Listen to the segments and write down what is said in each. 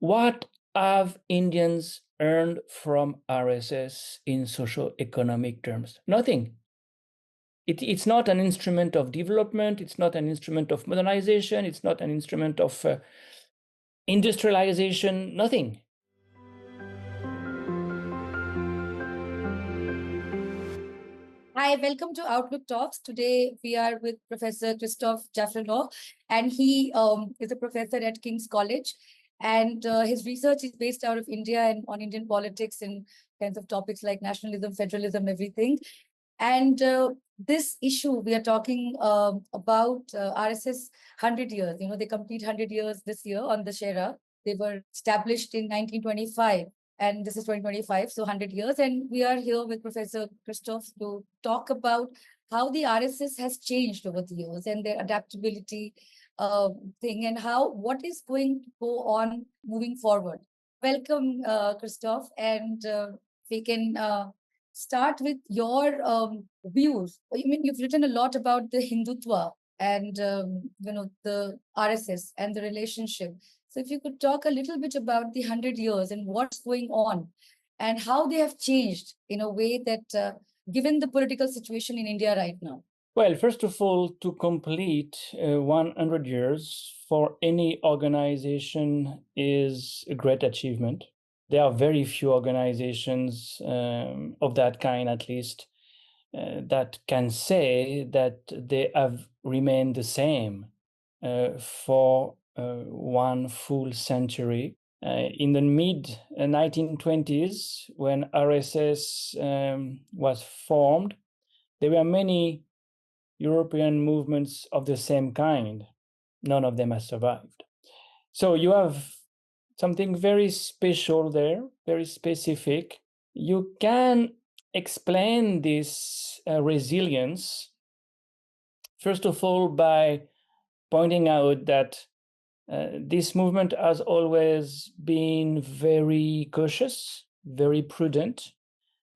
What have Indians earned from RSS in socio-economic terms? Nothing. It's not an instrument of development. It's not an instrument of modernization. It's not an instrument of industrialization. Nothing. Hi, welcome to Outlook Talks. Today we are with Professor Christophe Jaffrelot, and he is a professor at King's College. And his research is based out of India and on Indian politics and kinds of topics like nationalism, federalism, everything. And this issue we are talking about RSS 100 years. You know, they complete 100 years this year on the Shera. They were established in 1925. And this is 2025, so 100 years. And we are here with Professor Christophe to talk about how the RSS has changed over the years and their adaptability thing and what is going to go on moving forward. Welcome, Christophe. And we can start with your views. I mean, you've written a lot about the Hindutva and the RSS and the relationship. So if you could talk a little bit about the 100 years and what's going on and how they have changed in a way that, given the political situation in India right now. Well, first of all, to complete 100 years for any organization is a great achievement. There are very few organizations of that kind, at least, that can say that they have remained the same for one full century. In the mid 1920s, when RSS was formed, there were many European movements of the same kind. None of them has survived. So you have something very special there, very specific. You can explain this resilience, first of all, by pointing out that this movement has always been very cautious, very prudent.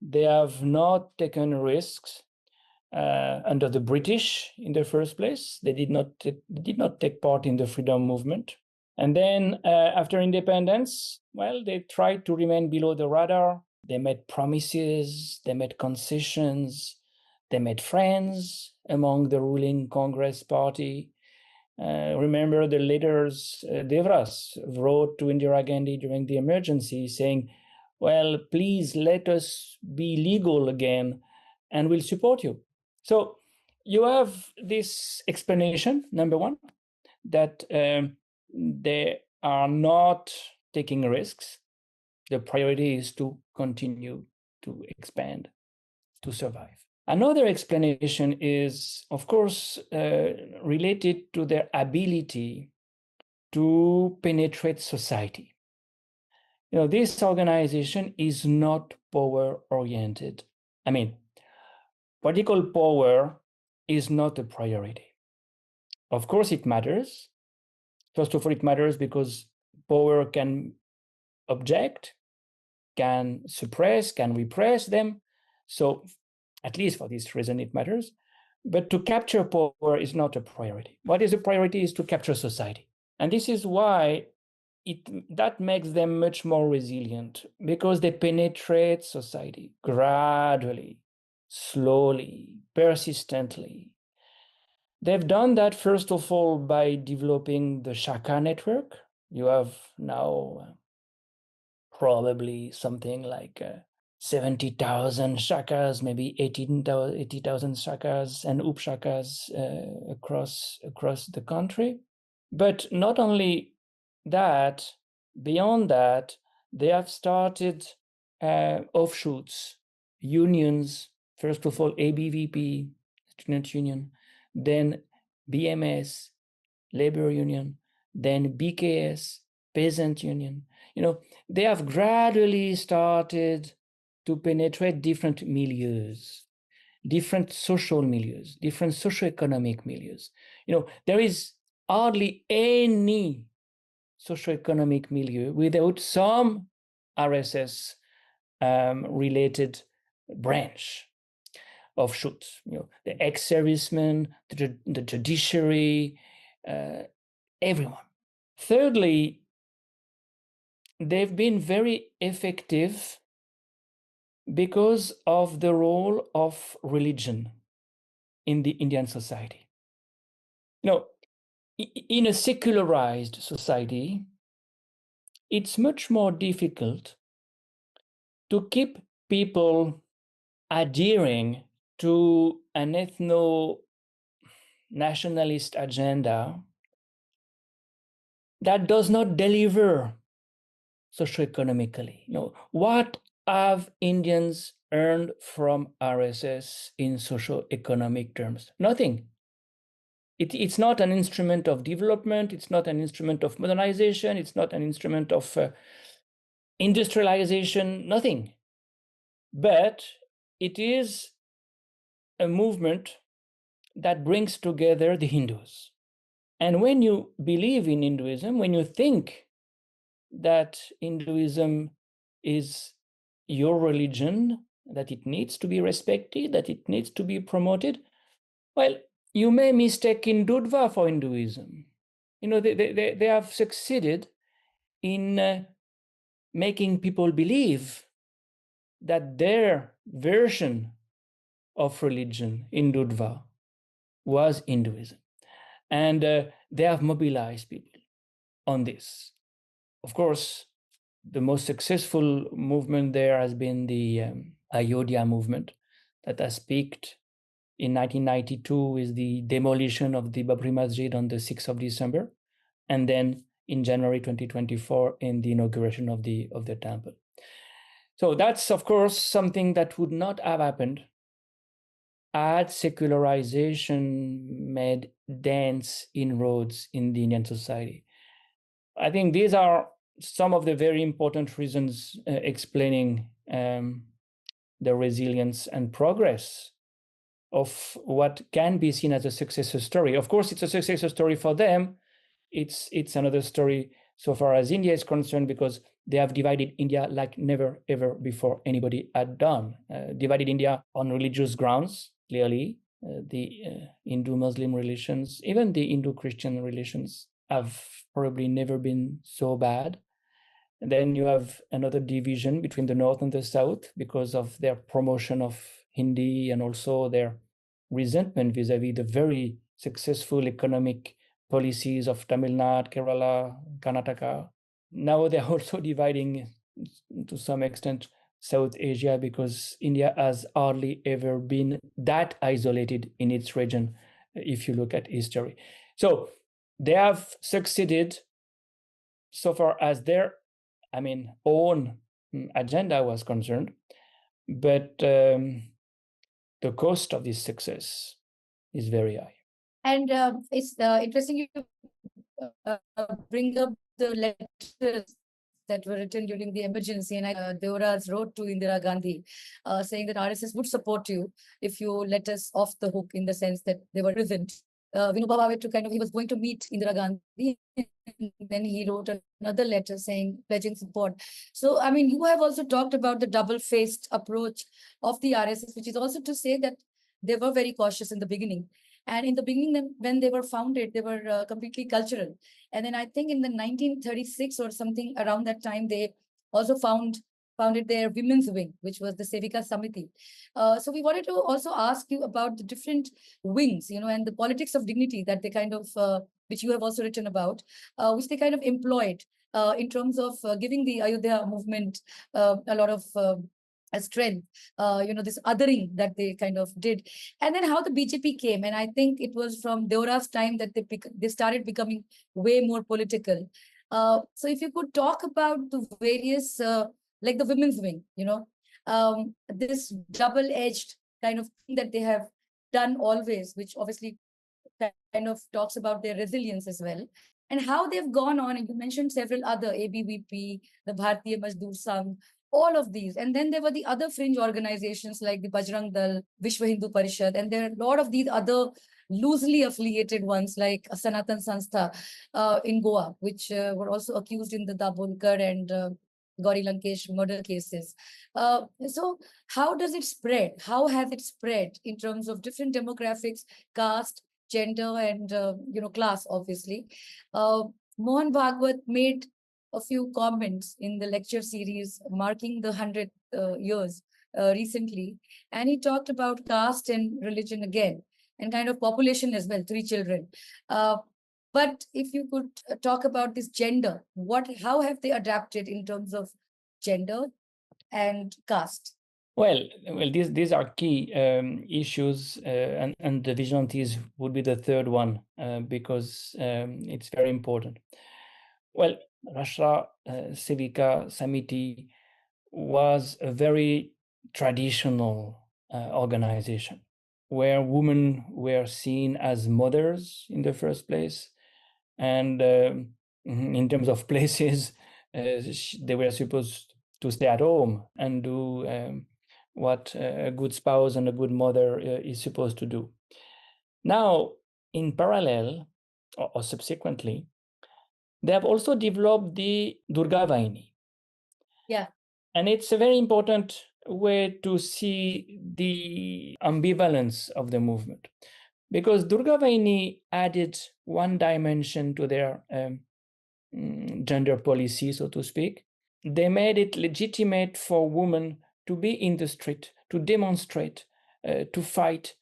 They have not taken risks under the British in the first place. They did not take part in the freedom movement. And then after independence, well, they tried to remain below the radar. They made promises, they made concessions, they made friends among the ruling Congress party. Remember the letters Devras wrote to Indira Gandhi during the emergency saying, well, please let us be legal again and we'll support you. So you have this explanation, number one, that they are not taking risks. The priority is to continue to expand, to survive. Another explanation is, of course, related to their ability to penetrate society. You know, this organization is not power-oriented. I mean, political power is not a priority. Of course, it matters. First of all, it matters because power can object, can suppress, can repress them. So at least for this reason, it matters. But to capture power is not a priority. What is a priority is to capture society. And this is why that makes them much more resilient, because they penetrate society gradually, slowly, persistently. They've done that, first of all, by developing the Shaka network. You have now probably something like 70,000 shakas, maybe 80,000 shakas and upshakas across the country. But not only that, beyond that, they have started offshoots, unions, first of all, ABVP, Student Union, then BMS, Labor Union, then BKS, Peasant Union. You know, they have gradually started to penetrate different milieus, different social milieus, different socioeconomic milieus. You know, there is hardly any socioeconomic milieu without some RSS related branch offshoots. You know, the ex-servicemen, the judiciary, everyone. Thirdly, they've been very effective because of the role of religion in the Indian society. In a secularized society, it's much more difficult to keep people adhering to an ethno-nationalist agenda that does not deliver socioeconomically. What have Indians earned from RSS in socioeconomic terms? Nothing. It's not an instrument of development. It's not an instrument of modernization. It's not an instrument of industrialization, nothing. But it is a movement that brings together the Hindus. And when you believe in Hinduism, when you think that Hinduism is your religion, that it needs to be respected, that it needs to be promoted, well, you may mistake Hindutva for Hinduism. They have succeeded in making people believe that their version of religion, Hindutva, was Hinduism. And they have mobilized people on this. Of course, the most successful movement there has been the Ayodhya movement that has peaked in 1992 with the demolition of the Babri Masjid on the 6th of December, and then in January 2024 in the inauguration of the temple. So that's, of course, something that would not have happened had secularization made dense inroads in the Indian society. I think these are some of the very important reasons explaining the resilience and progress of what can be seen as a success story. Of course, it's a success story for them. It's another story so far as India is concerned, because they have divided India like never, ever before anybody had done. Divided India on religious grounds, clearly. The Hindu-Muslim relations, even the Hindu-Christian relations have probably never been so bad. And then you have another division between the North and the South because of their promotion of Hindi and also their resentment vis-a-vis the very successful economic policies of Tamil Nadu, Kerala, Karnataka. Now they're also dividing, to some extent, South Asia, because India has hardly ever been that isolated in its region, if you look at history. So they have succeeded so far as their, own agenda was concerned, but the cost of this success is very high. And it's interesting you bring up the letters that were written during the emergency, and Deoras wrote to Indira Gandhi saying that RSS would support you if you let us off the hook, in the sense that they were present. Vinoba Bhave he was going to meet Indira Gandhi, and then he wrote another letter saying, pledging support. So, you have also talked about the double-faced approach of the RSS, which is also to say that they were very cautious in the beginning. And in the beginning, when they were founded, they were completely cultural. And then I think in the 1936 or something around that time, they also founded their women's wing, which was the Sevika Samiti. So we wanted to also ask you about the different wings, and the politics of dignity that they which you have also written about, which they kind of employed in terms of giving the Ayodhya movement a lot of strength, this othering that they kind of did. And then how the BJP came. And I think it was from Deora's time that they started becoming way more political. So if you could talk about the various, like the women's wing, this double-edged kind of thing that they have done always, which obviously kind of talks about their resilience as well, and how they've gone on. And you mentioned several other, ABVP, the Bharatiya Mazdoor Sangh, all of these. And then there were the other fringe organizations like the Bajrang Dal, Vishwa Hindu Parishad, and there are a lot of these other loosely affiliated ones like Sanatan Sanstha in Goa, which were also accused in the Dabholkar and Gauri Lankesh murder cases. So how does it spread? How has it spread in terms of different demographics, caste, gender, and class, obviously? Mohan Bhagwat made a few comments in the lecture series marking the 100th years recently, and he talked about caste and religion again, and kind of population as well, 3 children. But if you could talk about this gender, how have they adapted in terms of gender and caste? Well, these are key issues, and the vigilantes would be the third one because it's very important. Well, Rashtra Sevika Samiti was a very traditional organization where women were seen as mothers in the first place, and in terms of places, they were supposed to stay at home and do what a good spouse and a good mother is supposed to do. Now, in parallel or subsequently, they have also developed the Durga Vaini. Yeah. And it's a very important way to see the ambivalence of the movement, because Durga Vaini added one dimension to their gender policy, so to speak. They made it legitimate for women to be in the street, to demonstrate, to fight,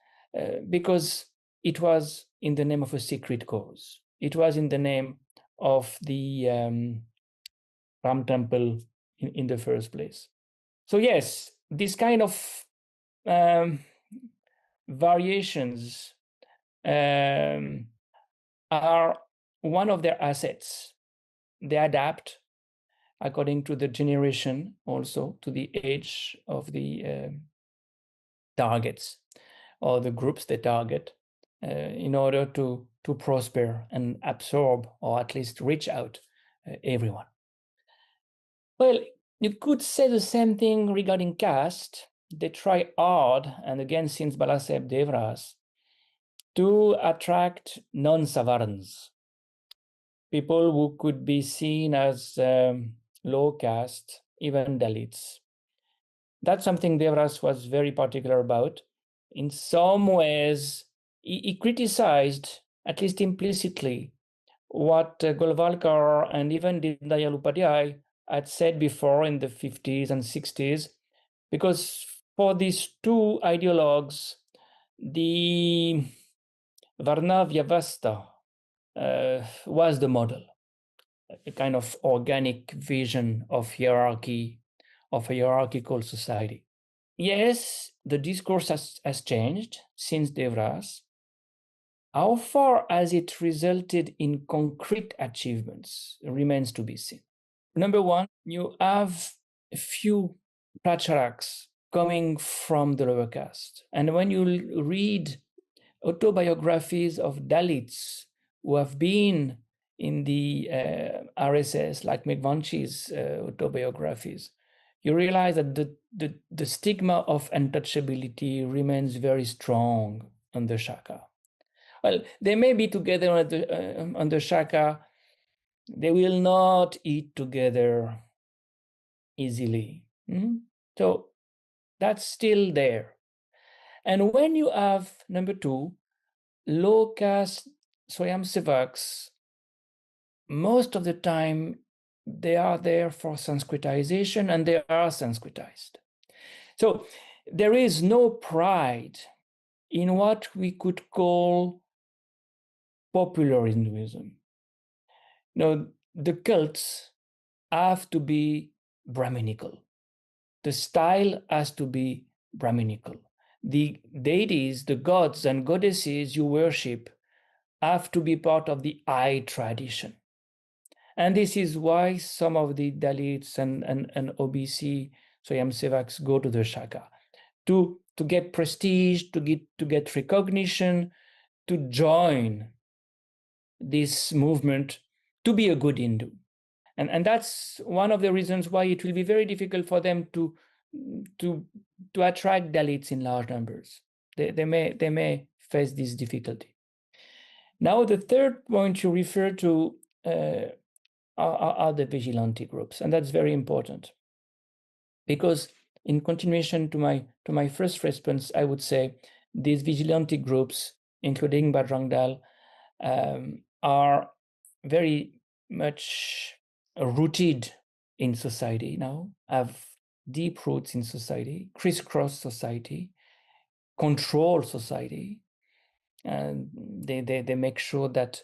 because it was in the name of a secret cause. It was in the name of the Ram temple in the first place. So yes, this kind of variations are one of their assets. They adapt according to the generation, also to the age of the targets or the groups they target, in order to prosper and absorb, or at least reach out everyone. Well, you could say the same thing regarding caste. They try hard, and again since Balasaheb Devras, to attract non-Savarans, people who could be seen as low caste, even Dalits. That's something Devras was very particular about. In some ways, he criticized, at least implicitly, what Golwalkar and even Dindayal Upadhyay had said before in the 50s and 60s, because for these two ideologues, the Varna Vyavastha was the model, a kind of organic vision of hierarchy, of a hierarchical society. Yes, the discourse has changed since Devras. How far has it resulted in concrete achievements remains to be seen. Number one, you have a few pracharaks coming from the lower caste. And when you read autobiographies of Dalits who have been in the RSS, like Megvanchi's autobiographies, you realize that the stigma of untouchability remains very strong on the Shaka. Well, they may be together on the Shaka, they will not eat together easily. So that's still there. And when you have, number two, low caste Swayamsevaks, most of the time they are there for Sanskritization, and they are Sanskritized. So there is no pride in what we could call popular Hinduism. The cults have to be Brahminical. The style has to be Brahminical. The deities, the gods and goddesses you worship have to be part of the I tradition. And this is why some of the Dalits and OBC Swayamsevaks go to the Shaka, to get prestige, to get recognition, to join this movement, to be a good Hindu. And that's one of the reasons why it will be very difficult for them to attract Dalits in large numbers. They may face this difficulty. Now, the third point you refer to are the vigilante groups, and that's very important, because in continuation to my first response, I would say these vigilante groups, including Bajrang Dal, are very much rooted in society now, have deep roots in society, crisscross society, control society, and they make sure that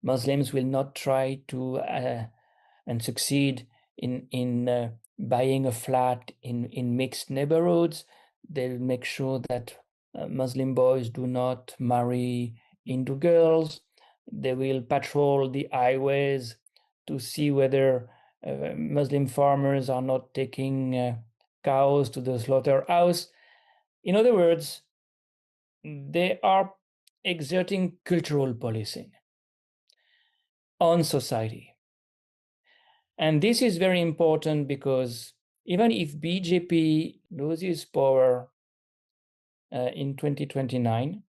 Muslims will not try to and succeed in buying a flat in mixed neighborhoods. They'll make sure that Muslim boys do not marry Hindu girls. They will patrol the highways to see whether Muslim farmers are not taking cows to the slaughterhouse. In other words, they are exerting cultural policing on society. And this is very important because even if BJP loses power in 2029,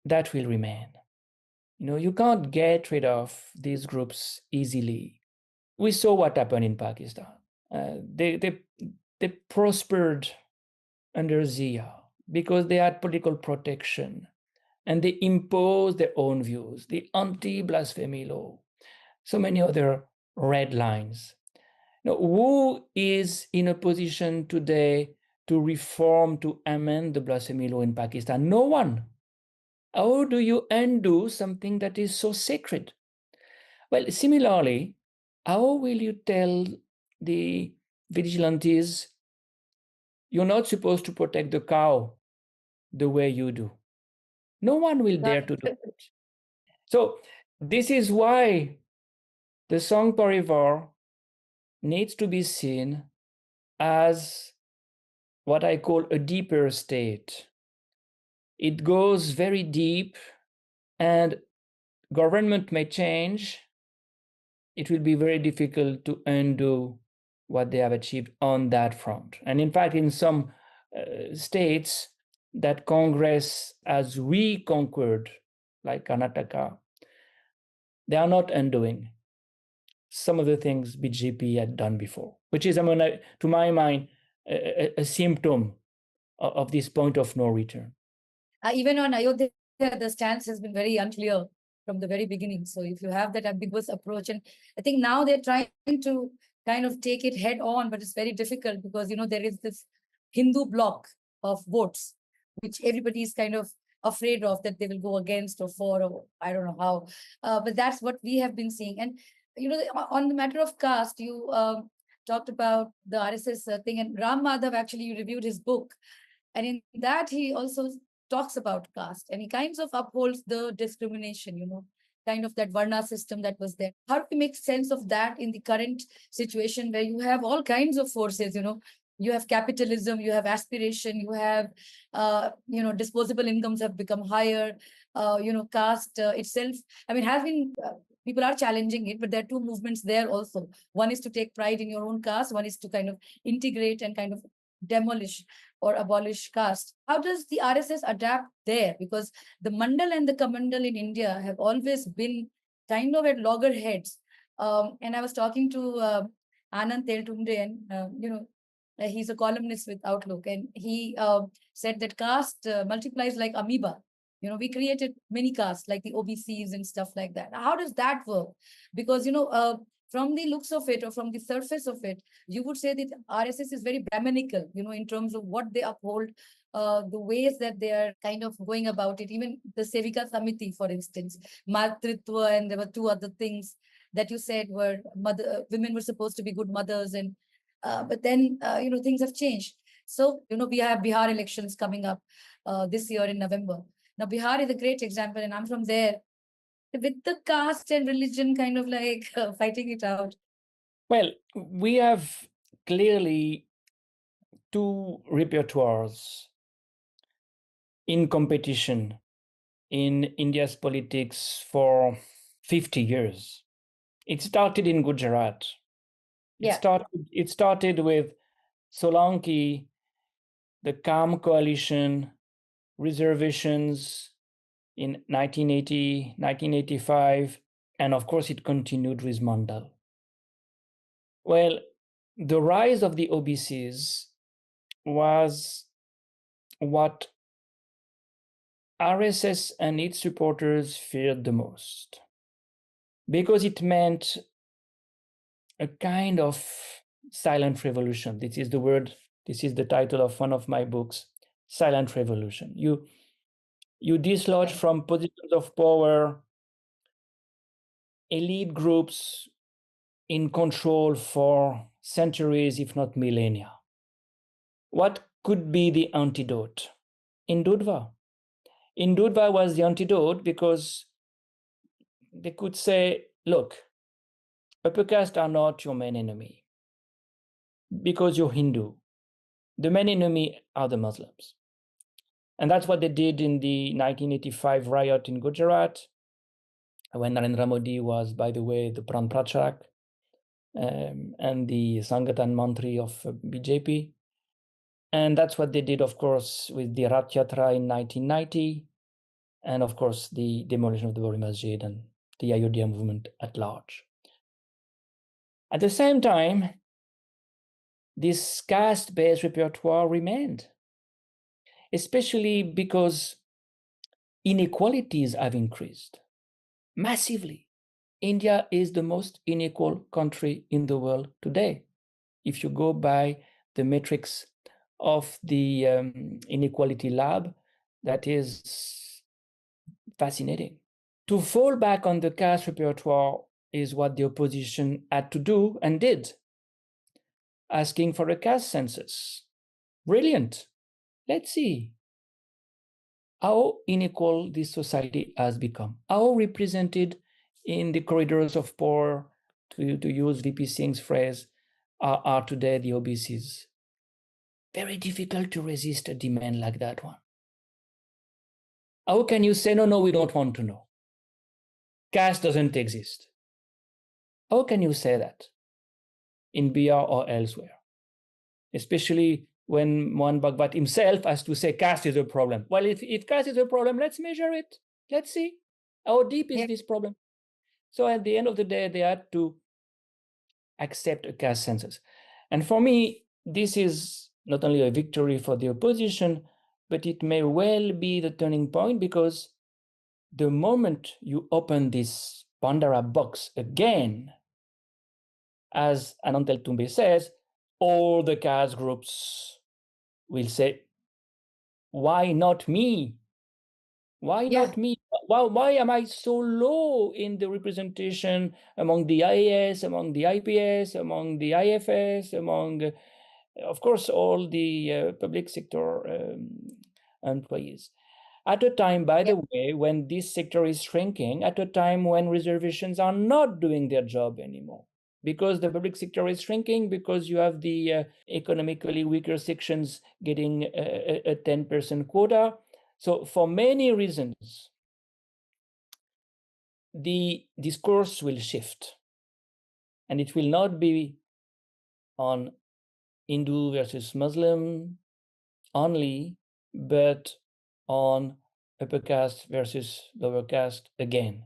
that will remain. You can't get rid of these groups easily. We saw what happened in Pakistan. They prospered under Zia because they had political protection and they imposed their own views, the anti-blasphemy law, so many other red lines. Now, who is in a position today to reform, to amend the blasphemy law in Pakistan? No one. How do you undo something that is so sacred? Well, similarly, how will you tell the vigilantes you're not supposed to protect the cow the way you do? No one will dare to do it. So this is why the Sangh Parivar needs to be seen as what I call a deeper state. It goes very deep, and government may change. It will be very difficult to undo what they have achieved on that front. And in fact, in some states that Congress has reconquered, like Karnataka, they are not undoing some of the things BJP had done before, which is, to my mind, a symptom of this point of no return. Even on Ayodhya, the stance has been very unclear from the very beginning. So if you have that ambiguous approach, and I think now they're trying to kind of take it head on, but it's very difficult because, there is this Hindu bloc of votes, which everybody is kind of afraid of, that they will go against or for, or I don't know how. But that's what we have been seeing. And, on the matter of caste, you talked about the RSS thing, and Ram Madhav, actually, you reviewed his book. And in that, he also talks about caste, and he kinds of upholds the discrimination, kind of that Varna system that was there. How do we make sense of that in the current situation where you have all kinds of forces, you have capitalism, you have aspiration, you have, disposable incomes have become higher, caste itself, has been, people are challenging it, but there are two movements there also. One is to take pride in your own caste, one is to kind of integrate and kind of demolish or abolish caste. How does the RSS adapt there? Because the Mandal and the Kamandal in India have always been kind of at loggerheads. And I was talking to Anand Teltunde, and he's a columnist with Outlook, and he said that caste multiplies like amoeba. We created many castes like the OBCs and stuff like that. How does that work? Because from the looks of it, or from the surface of it, you would say that RSS is very Brahminical, in terms of what they uphold, the ways that they are kind of going about it. Even the Sevika Samiti, for instance, Matritva, and there were two other things that you said were women were supposed to be good mothers, and but then things have changed. So we have Bihar elections coming up this year in November. Now Bihar is a great example, and I'm from there, with the caste and religion kind of like fighting it out. Well, we have clearly two repertoires in competition in India's politics for 50 years. It started in Gujarat. It started with Solanki, the Calm Coalition, reservations in 1980, 1985, and of course it continued with Mandal. Well, the rise of the OBCs was what RSS and its supporters feared the most, because it meant a kind of silent revolution. This is the word, this is the title of one of my books, Silent Revolution. You dislodge from positions of power elite groups in control for centuries, if not millennia. What could be the antidote? Indudva. Indudva was the antidote because they could say, look, upper caste are not your main enemy because you're Hindu. The main enemy are the Muslims. And that's what they did in the 1985 riot in Gujarat, when Narendra Modi was, by the way, the Pran Prachak and the Sangatan Mantri of BJP. And that's what they did, of course, with the Rath Yatra in 1990, and of course, the demolition of the Babri Masjid and the Ayodhya movement at large. At the same time, this caste-based repertoire remained, especially because inequalities have increased massively. India is the most unequal country in the world today. If you go by the metrics of the Inequality Lab, that is fascinating. To fall back on the caste repertoire is what the opposition had to do and did, asking for a caste census. Brilliant. Let's see how unequal this society has become, how represented in the corridors of power, to use VP Singh's phrase, are today the OBCs. Very difficult to resist a demand like that one. How can you say, no, we don't want to know? Caste doesn't exist. How can you say that in BR or elsewhere? Especially when Mohan Bhagwat himself has to say caste is a problem. Well, if caste is a problem, let's measure it. Let's see how deep is this problem. So at the end of the day, they had to accept a caste census. And for me, this is not only a victory for the opposition, but it may well be the turning point, because the moment you open this Pandora box again, as Anantel Tumbe says, all the caste groups will say, why not me? Why not me? Why am I so low in the representation among the IAS, among the IPS, among the IFS, among, of course, all the public sector employees? At a time, by the way, when this sector is shrinking, at a time when reservations are not doing their job anymore, because the public sector is shrinking, because you have the economically weaker sections getting a 10% quota. So for many reasons, the discourse will shift, and it will not be on Hindu versus Muslim only, but on upper caste versus lower caste again.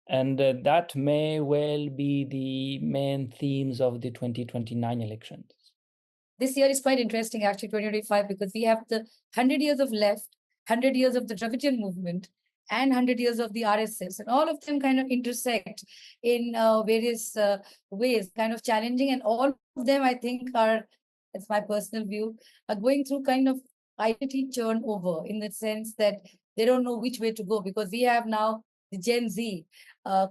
And that may well be the main themes of the 2029 elections. This year is quite interesting, actually, 2025, because we have the 100 years of left, 100 years of the Dravidian movement, and 100 years of the RSS. And all of them kind of intersect in various ways, kind of challenging. And all of them, I think, are, it's my personal view, are going through kind of identity turnover, in the sense that they don't know which way to go, because we have now the Gen Z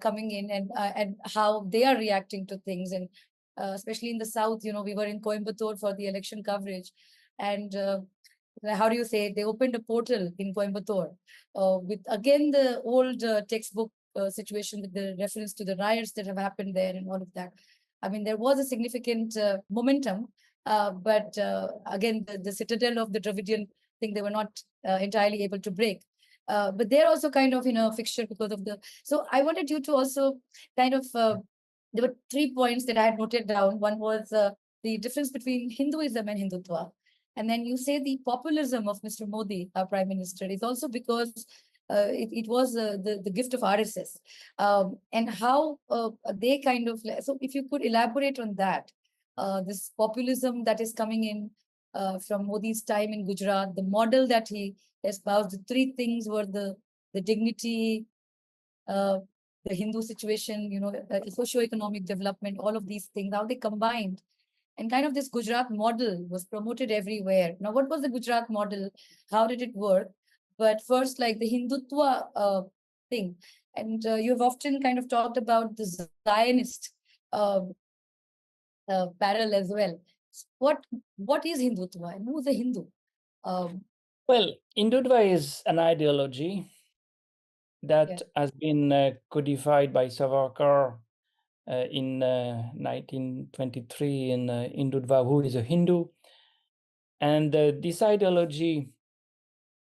coming in, and how they are reacting to things. And especially in the South, we were in Coimbatore for the election coverage. And how do you say, they opened a portal in Coimbatore with, again, the old textbook situation with the reference to the riots that have happened there and all of that. I mean, there was a significant momentum, but again, the citadel of the Dravidian thing, they were not entirely able to break. But they're also kind of, fixture because of the... So I wanted you to also kind of... there were 3 points that I had noted down. One was the difference between Hinduism and Hindutva. And then you say the populism of Mr. Modi, our Prime Minister, is also because it was the gift of RSS. And how they kind of... So if you could elaborate on that, this populism that is coming in from Modi's time in Gujarat, the model that he espoused, the 3 things were the dignity, the Hindu situation, socio-economic development, all of these things, how they combined. And kind of this Gujarat model was promoted everywhere. Now, what was the Gujarat model? How did it work? But first, like the Hindutva thing, and you have often kind of talked about the Zionist uh, parallel as well. What is Hindutva and who is a Hindu? Well, Hindutva is an ideology that has been codified by Savarkar in 1923 in Hindutva, Who is a Hindu? And this ideology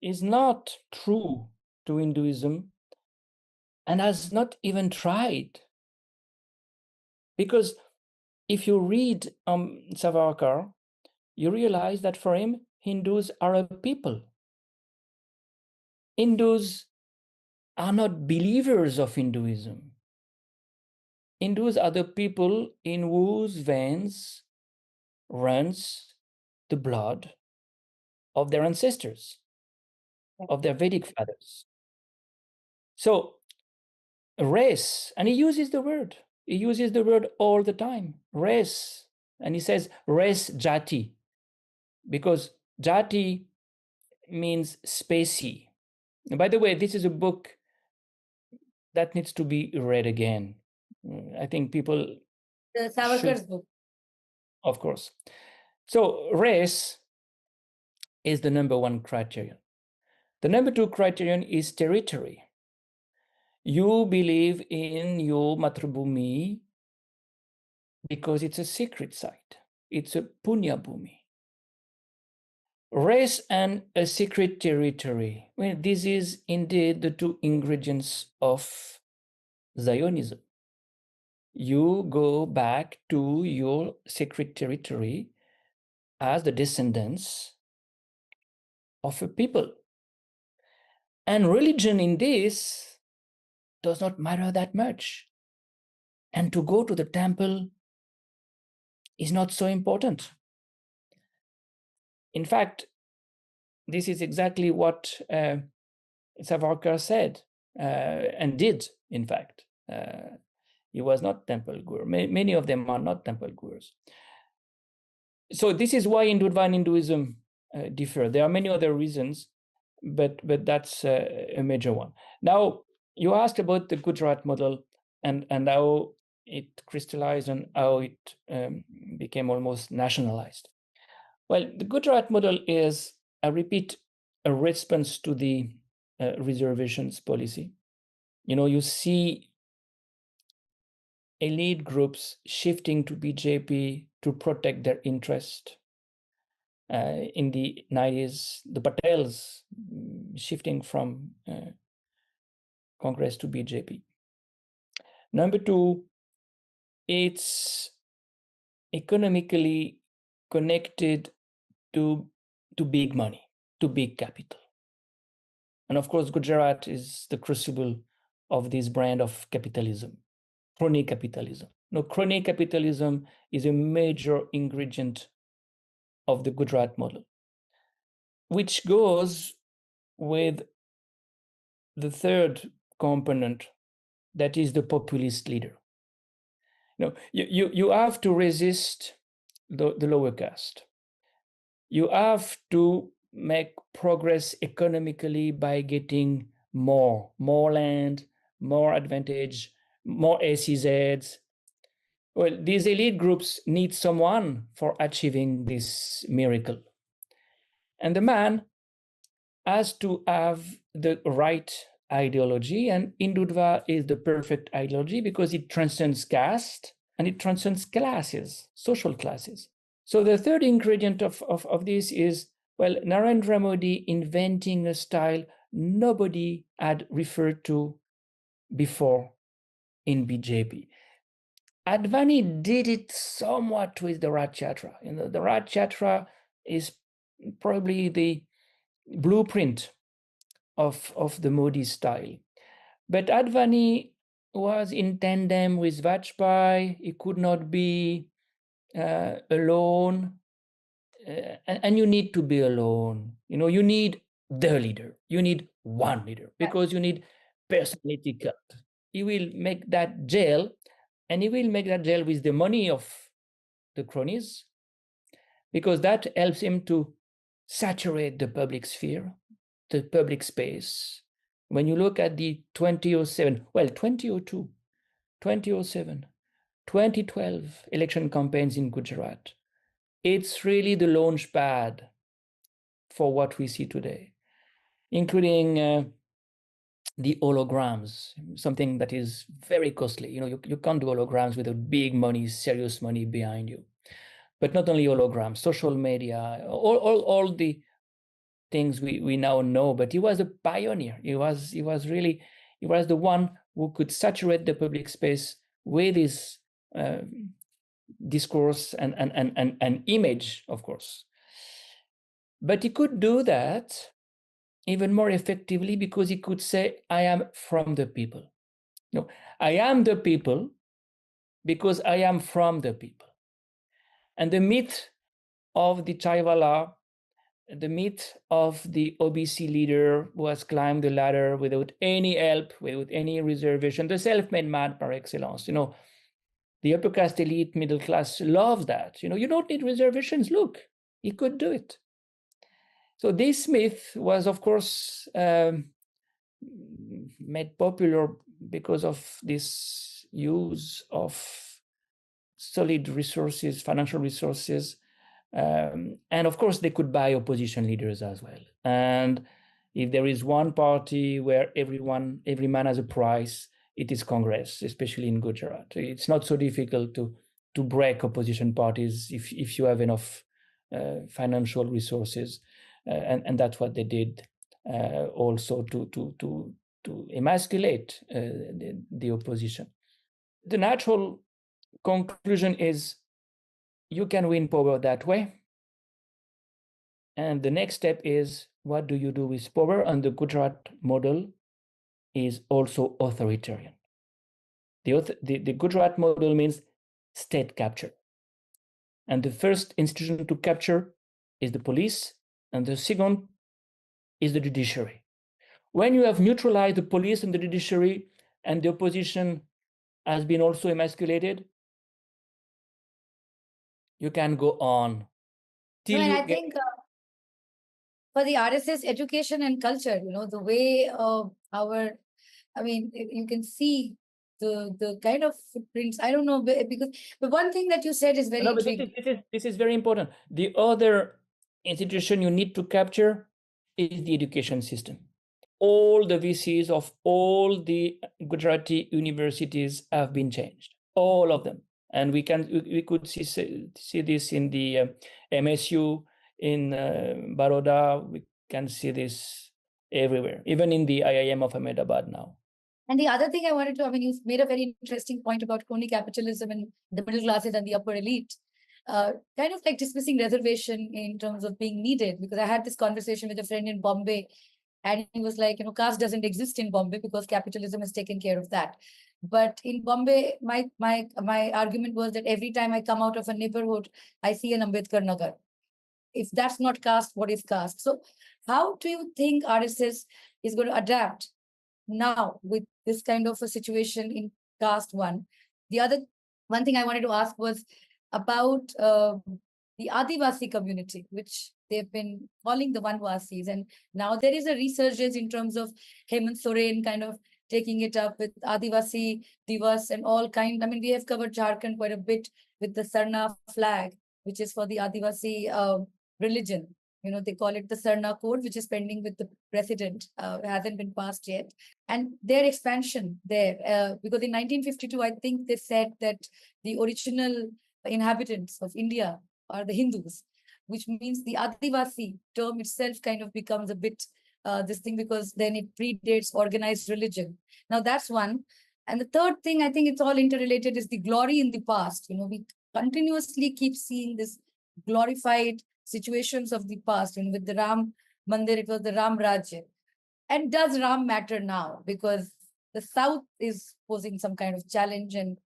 is not true to Hinduism and has not even tried. Because if you read Savarkar, you realize that for him, Hindus are a people. Hindus are not believers of Hinduism. Hindus are the people in whose veins runs the blood of their ancestors, of their Vedic fathers. So race, and he uses the word all the time, race. And he says res jati, because jati means specie. And by the way, this is a book that needs to be read again. I think people the Savarkar's book. Of course. So race is the number one criterion. The number two criterion is territory. You believe in your Matrubhumi because it's a sacred site. It's a Punya Bhumi. Race and a sacred territory. Well, this is indeed the two ingredients of Zionism. You go back to your sacred territory as the descendants of a people. And religion in this does not matter that much. And to go to the temple is not so important. In fact, this is exactly what Savarkar said and did, in fact. He was not temple guru. Many of them are not temple gurus. So this is why Hindutva and Hinduism differ. There are many other reasons, but that's a major one. Now, you asked about the Gujarat model and how it crystallized and how it became almost nationalized. Well, the Gujarat model is, I repeat, a response to the reservations policy. You see elite groups shifting to BJP to protect their interest. In the 90s, the Patels shifting from Congress to BJP. Number two, it's economically connected to big money, to big capital. And of course, Gujarat is the crucible of this brand of capitalism, crony capitalism. No, crony capitalism is a major ingredient of the Gujarat model, which goes with the third component, that is the populist leader. You have to resist the lower caste. You have to make progress economically by getting more land, more advantage, more SEZs. Well, these elite groups need someone for achieving this miracle. And the man has to have the right ideology, and Hindutva is the perfect ideology because it transcends caste and it transcends classes, social classes. So the third ingredient of this is, well, Narendra Modi inventing a style nobody had referred to before in BJP. Advani did it somewhat with the Rath Yatra. The Rath Yatra is probably the blueprint of the Modi style. But Advani was in tandem with Vajpayee. He could not be alone. And you need to be alone. You need the leader. You need one leader because you need personality cult. he will make that jail, and he will make that jail with the money of the cronies, because that helps him to saturate the public sphere, the public space. When you look at the 2007, well, 2002, 2007, 2012 election campaigns in Gujarat, it's really the launch pad for what we see today, including the holograms, something that is very costly. You can't do holograms without big money, serious money behind you. But not only holograms, social media, all the things we now know. But he was a pioneer. He was the one who could saturate the public space with his discourse and image, of course. But he could do that even more effectively because he could say, I am from the people. No, I am the people because I am from the people. And the myth of the Chaivala, the myth of the OBC leader who has climbed the ladder without any help, without any reservation, the self-made man par excellence. The upper caste elite, middle class loves that. You don't need reservations. Look, he could do it. So this myth was, of course, made popular because of this use of solid resources, financial resources. And of course, they could buy opposition leaders as well. And if there is one party where every man has a price, it is Congress, especially in Gujarat. It's not so difficult to break opposition parties if you have enough financial resources. And that's what they did also to emasculate the opposition. The natural conclusion is you can win power that way. And the next step is, what do you do with power? And the Gujarat model is also authoritarian. The Gujarat model means state capture. And the first institution to capture is the police, and the second is the judiciary. When you have neutralized the police and the judiciary, and the opposition has been also emasculated, you can go on. I think for the RSS education and culture, the way you can see the kind of footprints. I don't know, because the one thing that you said is very intriguing. This is very important. The other institution you need to capture is the education system. All the VCs of all the Gujarati universities have been changed, all of them. And we could see this in the MSU in Baroda. We can see this everywhere, even in the IIM of Ahmedabad now. And the other thing I wanted to, you made a very interesting point about crony capitalism and the middle classes and the upper elite, kind of like dismissing reservation in terms of being needed. Because I had this conversation with a friend in Bombay, and he was like, caste doesn't exist in Bombay because capitalism has taken care of that. But in Bombay, my argument was that every time I come out of a neighborhood, I see an Ambedkar Nagar. If that's not caste, what is caste? So how do you think RSS is going to adapt now with this kind of a situation in caste one? The other one thing I wanted to ask was about the Adivasi community, which they've been calling the Vanvasis. And now there is a resurgence in terms of Hemant Soren kind of taking it up with Adivasi Divas and all kind. We have covered Jharkhand quite a bit with the Sarna flag, which is for the Adivasi religion. They call it the Sarna Code, which is pending with the president, hasn't been passed yet. And their expansion there, because in 1952, I think they said that the original inhabitants of India are the Hindus, which means the Adivasi term itself kind of becomes a bit this thing, because then it predates organized religion. Now that's one. And the third thing, I think it's all interrelated, is the glory in the past. We continuously keep seeing this glorified situations of the past. And with the Ram Mandir, it was the Ram Rajya. And does Ram matter now? Because the South is posing some kind of challenge, and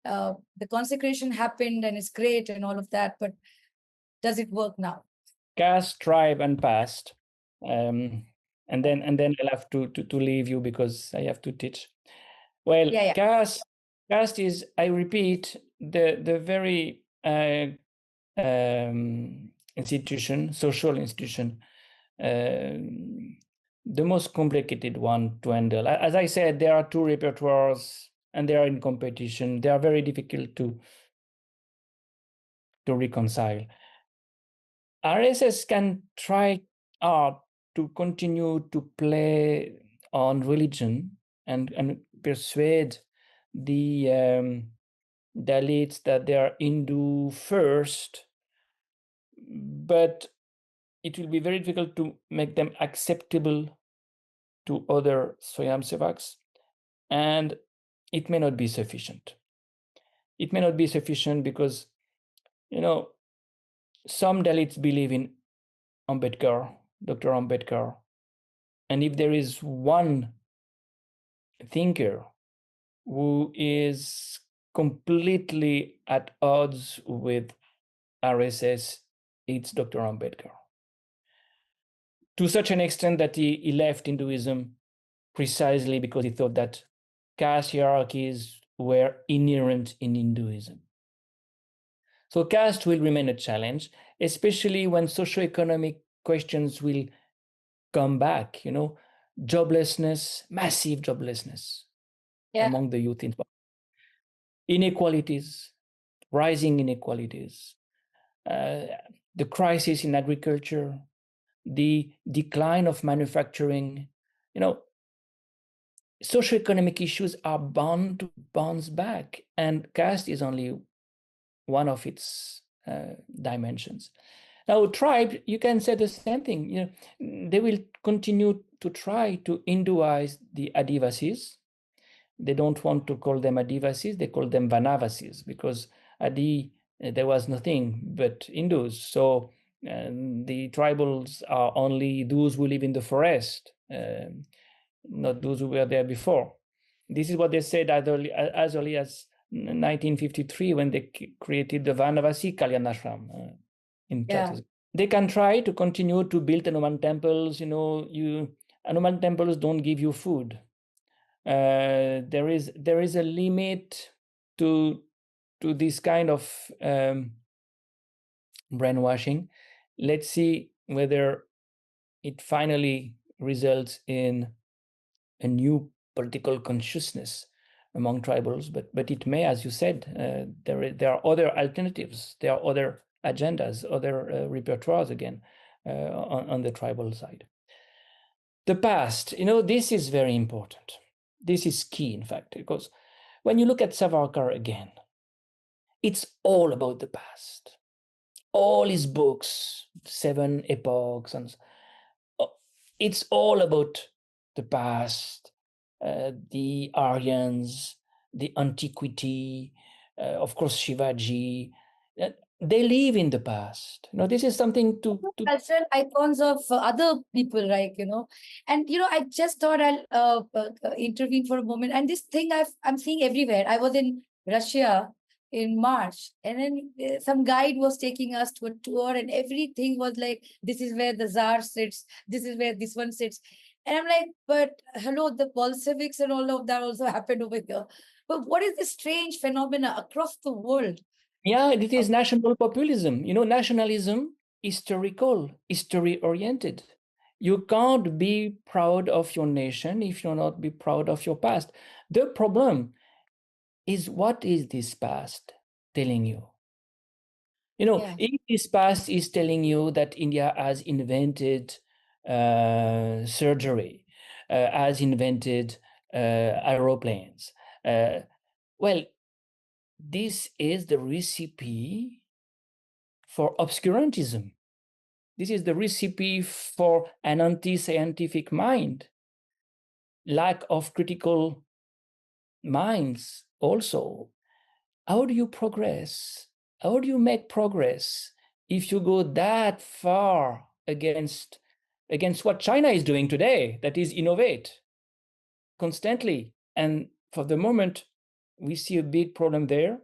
the consecration happened and it's great and all of that, but does it work now? Caste, tribe, and past. And then I'll have to leave you because I have to teach. Well, Yeah, yeah. caste is, I repeat, the very institution, social institution, the most complicated one to handle. As I said, there are two repertoires and they are in competition. They are very difficult to reconcile. RSS can try to continue to play on religion and persuade the Dalits that they are Hindu first, but it will be very difficult to make them acceptable to other Swayamsevaks, and it may not be sufficient. It may not be sufficient because, some Dalits believe in Ambedkar, Dr. Ambedkar, and if there is one thinker who is completely at odds with RSS, it's Dr. Ambedkar. To such an extent that he left Hinduism precisely because he thought that caste hierarchies were inherent in Hinduism. So caste will remain a challenge, especially when socioeconomic questions will come back, joblessness, massive joblessness among the youth, inequalities, rising inequalities, the crisis in agriculture, the decline of manufacturing, socioeconomic issues are bound to bounce back, and caste is only one of its dimensions. Now, tribe, you can say the same thing. They will continue to try to Hinduize the Adivasis. They don't want to call them Adivasis; they call them Vanavasis because Adi, there was nothing but Hindus. So the tribals are only those who live in the forest, not those who were there before. This is what they said as early as 1953 when they created the Vanavasi Kalyanashram in Chhattisgarh. They can try to continue to build Hanuman temples. Hanuman temples don't give you food. There is a limit to this kind of brainwashing. Let's see whether it finally results in a new political consciousness among tribals, but it may, as you said, there are other alternatives, there are other agendas, other repertoires again on the tribal side. The past, this is very important. This is key, in fact, because when you look at Savarkar again, it's all about the past. All his books, 7 epochs, and it's all about the past, the Aryans, the antiquity, of course, Shivaji. They live in the past. This is something to cultural icons of other people, right? And I just thought I'll intervene for a moment. And this thing I'm seeing everywhere. I was in Russia in March, and then some guide was taking us to a tour, and everything was like, this is where the Tsar sits, this is where this one sits. And I'm like, but hello, the Bolsheviks and all of that also happened over here. But what is this strange phenomena across the world? Yeah, it is national populism. Nationalism, historical, history-oriented. You can't be proud of your nation if you're not be proud of your past. The problem is, what is this past telling you? If this past is telling you that India has invented surgery, has invented aeroplanes, well, this is the recipe for obscurantism. This is the recipe for an anti-scientific mind, lack of critical minds also. How do you progress? How do you make progress if you go that far against what China is doing today, that is innovate constantly? And for the moment, we see a big problem there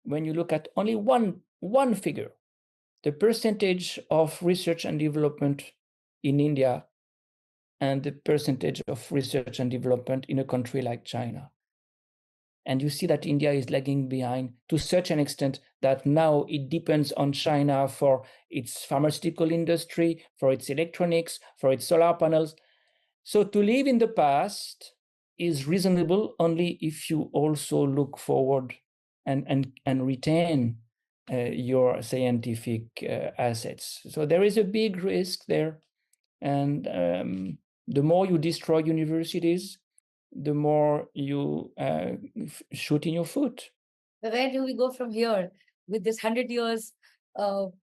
when you look at only one figure, the percentage of research and development in India and the percentage of research and development in a country like China. And you see that India is lagging behind to such an extent that now it depends on China for its pharmaceutical industry, for its electronics, for its solar panels. So to live in the past is reasonable only if you also look forward and retain your scientific assets. So there is a big risk there. And the more you destroy universities, the more you shoot in your foot. Where do we go from here with this 100 years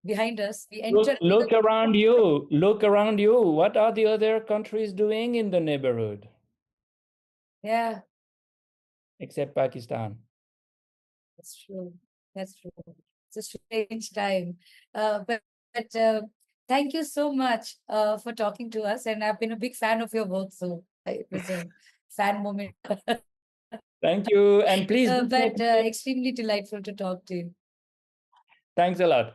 behind us? We Look around you. Look around you. What are the other countries doing in the neighborhood? Yeah, except Pakistan. that's true. That's true. It's a strange time. But thank you so much for talking to us. And I've been a big fan of your work, so it was a fan moment. Thank you. And please, But extremely delightful to talk to you. thanks a lot.